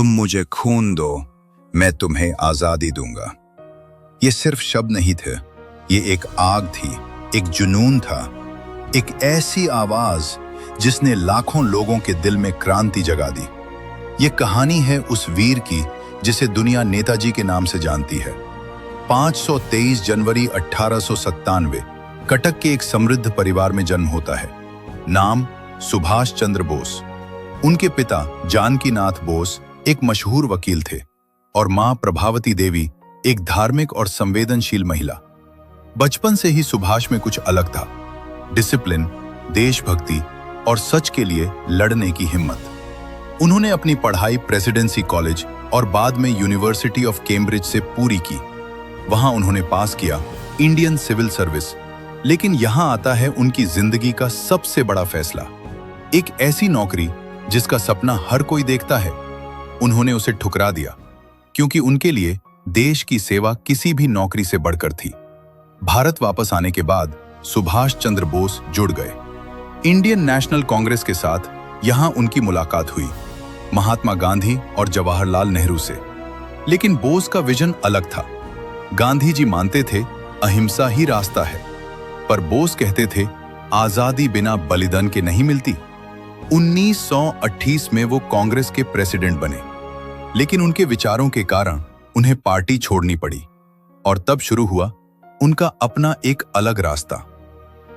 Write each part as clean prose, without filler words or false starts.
तुम मुझे खून दो, मैं तुम्हें आजादी दूंगा। ये सिर्फ शब्द नहीं थे, ये एक आग थी, एक जुनून था, एक ऐसी आवाज जिसने लाखों लोगों के दिल में क्रांति जगा दी। ये कहानी है उस वीर की जिसे दुनिया नेताजी के नाम से जानती है। 523 जनवरी 1897 कटक के एक समृद्ध परिवार में जन्म होता है। नाम सुभाष चंद्र बोस। उनके पिता जानकीनाथ बोस एक मशहूर वकील थे और मां प्रभावती देवी एक धार्मिक और संवेदनशील महिला। बचपन से ही सुभाष में कुछ अलग था, डिसिप्लिन, देशभक्ति और सच के लिए लड़ने की हिम्मत। उन्होंने अपनी पढ़ाई प्रेसिडेंसी कॉलेज और बाद में यूनिवर्सिटी ऑफ कैम्ब्रिज से पूरी की। वहां उन्होंने पास किया इंडियन सिविल सर्विस। लेकिन यहां आता है उनकी जिंदगी का सबसे बड़ा फैसला, एक ऐसी नौकरी जिसका सपना हर कोई देखता है। उन्होंने उसे ठुकरा दिया क्योंकि उनके लिए देश की सेवा किसी भी नौकरी से बढ़कर थी। भारत वापस आने के बाद सुभाष चंद्र बोस जुड़ गए इंडियन नेशनल कांग्रेस के साथ। यहां उनकी मुलाकात हुई महात्मा गांधी और जवाहरलाल नेहरू से। लेकिन बोस का विजन अलग था। गांधी जी मानते थे अहिंसा ही रास्ता है, पर बोस कहते थे आजादी बिना बलिदान के नहीं मिलती। 1928 में वो कांग्रेस के प्रेसिडेंट बने, लेकिन उनके विचारों के कारण उन्हें पार्टी छोड़नी पड़ी और तब शुरू हुआ उनका अपना एक अलग रास्ता।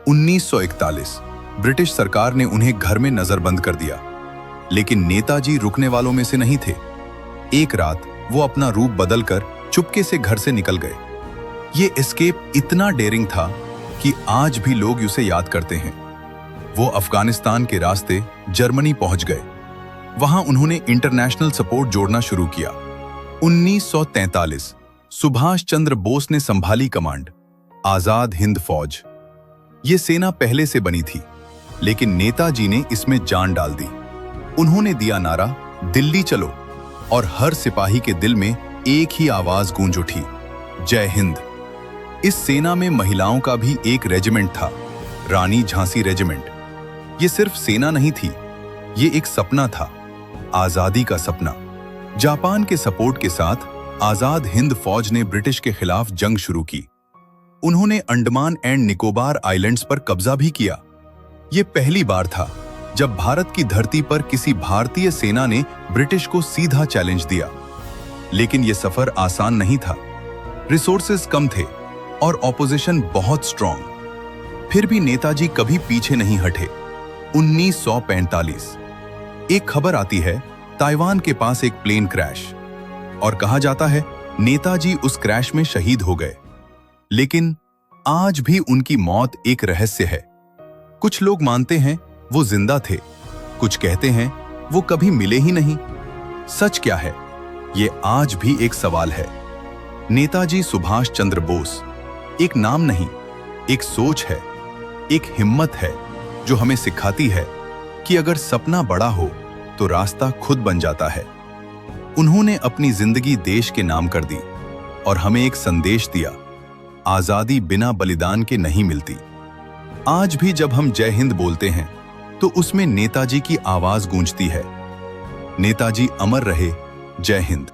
1941 ब्रिटिश सरकार ने उन्हें घर में नजरबंद कर दिया, लेकिन नेताजी रुकने वालों में से नहीं थे। एक रात वो अपना रूप बदलकर चुपके से घर से निकल गए। ये एस्केप इतना डेयरिंग था कि आज भी लोग उसे याद करते हैं। वो अफगानिस्तान के रास्ते जर्मनी पहुंच गए। वहां उन्होंने इंटरनेशनल सपोर्ट जोड़ना शुरू किया। 1943 सुभाष चंद्र बोस ने संभाली कमांड, आजाद हिंद फौज। ये सेना पहले से बनी थी, लेकिन नेताजी ने इसमें जान डाल दी। उन्होंने दिया नारा, दिल्ली चलो, और हर सिपाही के दिल में एक ही आवाज गूंज उठी, जय हिंद। इस सेना में महिलाओं का भी एक रेजिमेंट था, रानी झांसी रेजिमेंट। ये सिर्फ सेना नहीं थी, ये एक सपना था, आजादी का सपना। जापान के सपोर्ट के साथ आजाद हिंद फौज ने ब्रिटिश के खिलाफ जंग शुरू की। उन्होंने अंडमान एंड निकोबार आइलैंड्स पर कब्जा भी किया। ये पहली बार था जब भारत की धरती पर किसी भारतीय सेना ने ब्रिटिश को सीधा चैलेंज दिया। लेकिन यह सफर आसान नहीं था। रिसोर्सेज कम थे और ऑपोजिशन बहुत स्ट्रॉन्ग। फिर भी नेताजी कभी पीछे नहीं हटे। 1945 एक खबर आती है, ताइवान के पास एक प्लेन क्रैश, और कहा जाता है नेताजी उस क्रैश में शहीद हो गए। लेकिन आज भी उनकी मौत एक रहस्य है। कुछ लोग मानते हैं वो जिंदा थे, कुछ कहते हैं वो कभी मिले ही नहीं। सच क्या है, ये आज भी एक सवाल है। नेताजी सुभाष चंद्र बोस एक नाम नहीं, एक सोच है, एक हिम्मत है जो हमें सिखाती है कि अगर सपना बड़ा हो तो रास्ता खुद बन जाता है। उन्होंने अपनी जिंदगी देश के नाम कर दी और हमें एक संदेश दिया, आजादी बिना बलिदान के नहीं मिलती। आज भी जब हम जय हिंद बोलते हैं तो उसमें नेताजी की आवाज गूंजती है। नेताजी अमर रहे। जय हिंद।